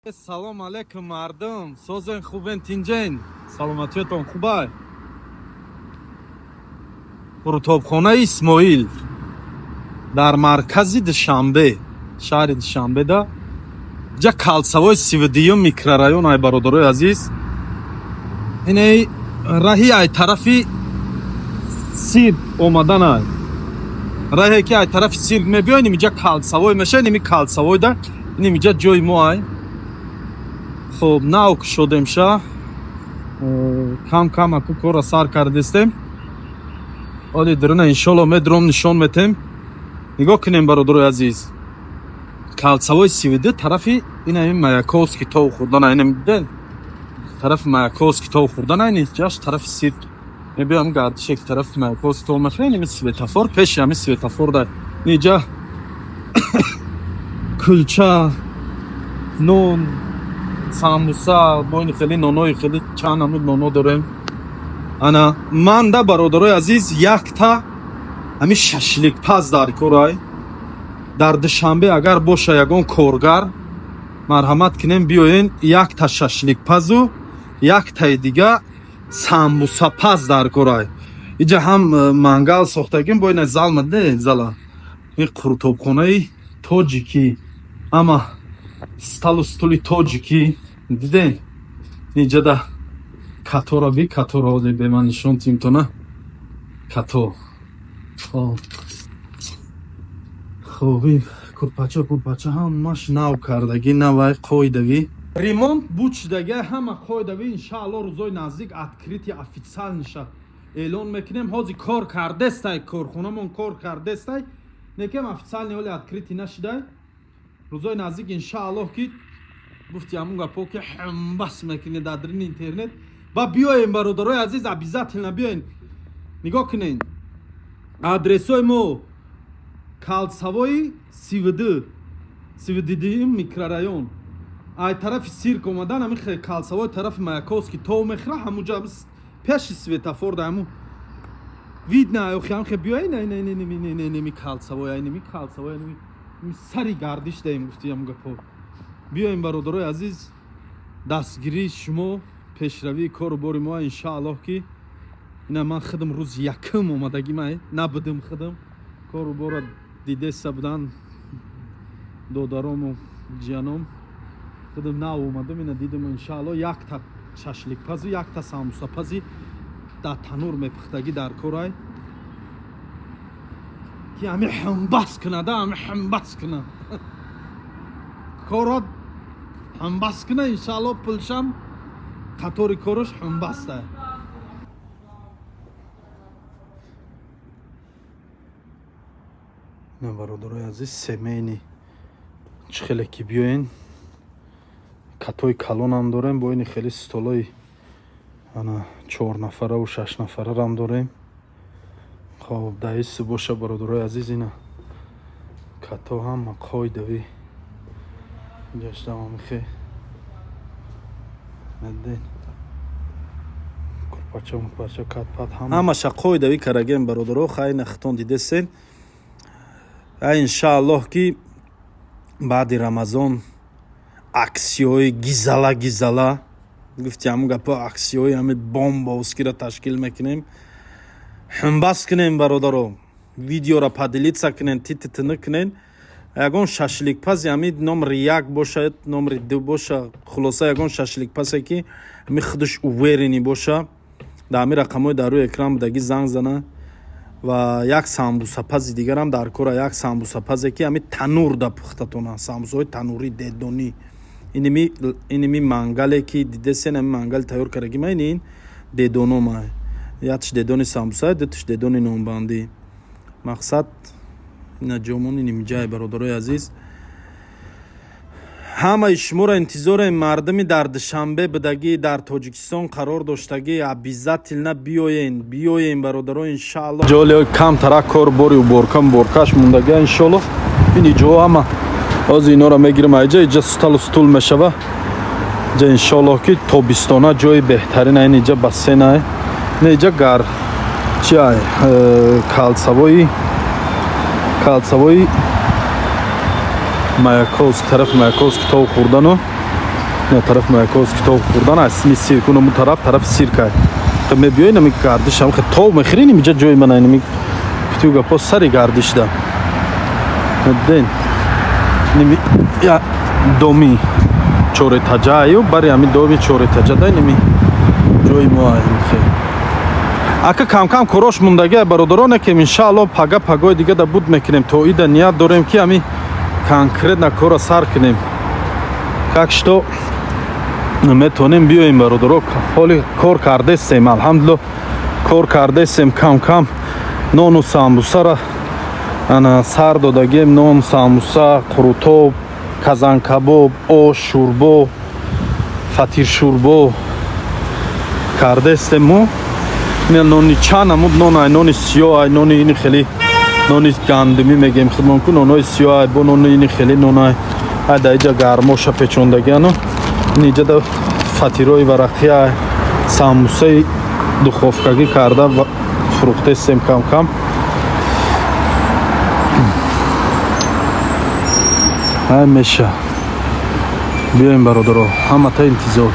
Салом алейкум мардум. Созен хубен тинҷен. Саломатиятон хубай. Рутубхонаи Исмоил дар маркази Душанбе, шаҳри Душанбеда, ҷа калсавои 32 микрорайон ай бародарои азиз. Ин раҳи ай тарафи сирк омадан ай. Раҳе ки ай тарафи сирк мебиёй, нимиҷа калсавой мешавад, ними калсавойда, нимиҷа ҷои мо ай. خب ناو شدیم شا کم کم اکو کورا سار کردستیم ولی درنه انشالله مدروم نشان میتیم نگاه کنیم برادرای عزیز کالسوای سیویده طرفی این مایاکوسکی تو خوردن اینم دیدن طرف مایاکوسکی تو خوردن این جاش طرف سیرک میبیم گردش یک طرف مایاکوسکی تو مخرین این سویتافور پیش همی سویتافور در اینجا کلچه نون самуса моини хеле нонои хеле чанд намуд ноно дорем. Ана ман да бародарои азиз якта ҳами шашликпаз дар корай. Дар Душанбе агар боша ягон коргар марҳамат кинем биёен якта шашликпазу яктаи дига самусапаз дар корай. Иҷа ҳам мангал сохтагим бо ина зал мадне зала. Ин қуртубхонаи тоҷики ама сталу стули тоҷики диден иҷада катора би катора оде бе ман нишон тимтона като хоби курпача ҳамаш нав кардаги навай қоидави ремонт бучдаги ҳама қоидави иншаалло рӯзои наздик открити официал ниша эълон мекунем ҳозир кор кардестай корхонамон кор кардестай некем официални оли открити нашидай рӯзои наздик иншааллоҳ ки гуфти ҳамун гапо ки ҳамбас мекунед дар дарини интернет ва биёем бародарои азиз обязательно биёен нигоҳ кунед адресои мо калсавои 32 микрорайон ай тарафи сирк омадан ҳамин калсавои тарафи маяковски то мехра ҳамунҷа пеши светофор да ҳамун видно охи ҳам биёй неми калсавои ай неми калсавои неми сари гардиш даем гуфти ҳамун гапо биёем бародарои азиз дастгирии шумо пешравии кору бори мо иншааллоҳ ки ина ман худам рӯзи якум омадагимай набудам худам кору бора дидеса будан додарому ҷиянам худам нав омадам ина дидам иншааллоҳ якта шашликпазу якта самусапази дар танур мепухтагӣ дар корай ки ҳами ҳамбас кунад ҳами ҳамбас кунад корот ҳамбас кунад иншааллоҳ пулшам қатори кораш ҳамбаста на бародарои азиз семейни чихеле ки биёен катои калонам дорем бо ини хеле столои ана 4 нафараву 6 нафарарам дорем хоб даиси боша бародарои азиз ина като ҳама қоидави ҷаштамамихе наден курпача катпат ҳамаша қоидави карагем бародаро хайна хитон дидесен ай иншааллоҳ ки баъди рамазон аксиёи гизала гуфти ҳамун гапо аксиёи ҳами бомбовскира ташкил мекунем ҳамбас кунем бародаро видеора падилитса кунен тититини кунен ягон шашликпази ҳами номери 1 бошад номери 2 боша хулоса ягон шашликпасе ки ҳами худаш уверени боша дар ҳами рақамҳои дар рӯи экран будагӣ занг зана ва як самбусапази дигарам дар кора як самбусапазе ки ҳами танур да пухтатона самбусаҳои танурӣ дедонӣ иними мангале ки дидесен ҳами мангали тайёр карагима ин дедонома якш дедони самбуса дуташ дедони нонбандӣ мақсад наҷомони нимҷай бародарои азиз ҳамаи шуморо интизорем мардуми дар Душанбе будагӣ дар Тоҷикистон қарор доштагӣ обязательно биёен бародаро иншааллоҳ ҷоли камтара кор бори уборкаш мундагӣ иншааллоҳ ин иҷо ҳама ҳозир инора мегирам иҷа сталу стул мешава ҷа иншааллоҳ ки тобистона ҷои беҳтарина ин иҷа бассейна неҷа гар чиай калсавои Маяковск тарафи Маяковск то хурдану на тараф маякос китоб хурдан аст ми сир кунам у тараф сирка то мебиёй нами гардиш ам то мехрини миҷа ҷои ман нами فتوگا پس سری گردش دا دین نمی یا دومی چوره تجایو برای همی دومی چوره تجای نمی جوی مایم خیلی اکه کم کم کروش موندگی برادرانه که انشالله پگای دیگه دا بود میکنیم تو ایده نیت داریم که همی کنکرت نکورا سر کنیم как что метонем биёем бародаро ҳоли кор кардестем алҳамдулилла кор кардестем кам нону самбусара ана сар додагем нон самбуса қурутоб казанкабоб ош шӯрбо фатиршӯрбо кардестем мо нони чанд амуд нон ай нони сиёҳ ай нони ини хеле нони гандумӣ мегем худмонку нонои сиёҳ ай бо нони ини хеле нонай ай да иҷа гармоша печондагиану инҷа да фатирои варақӣ ай самбусаи духовкагӣ карда фурӯхтестем кам ай меша биёем бародаро ҳамата интизор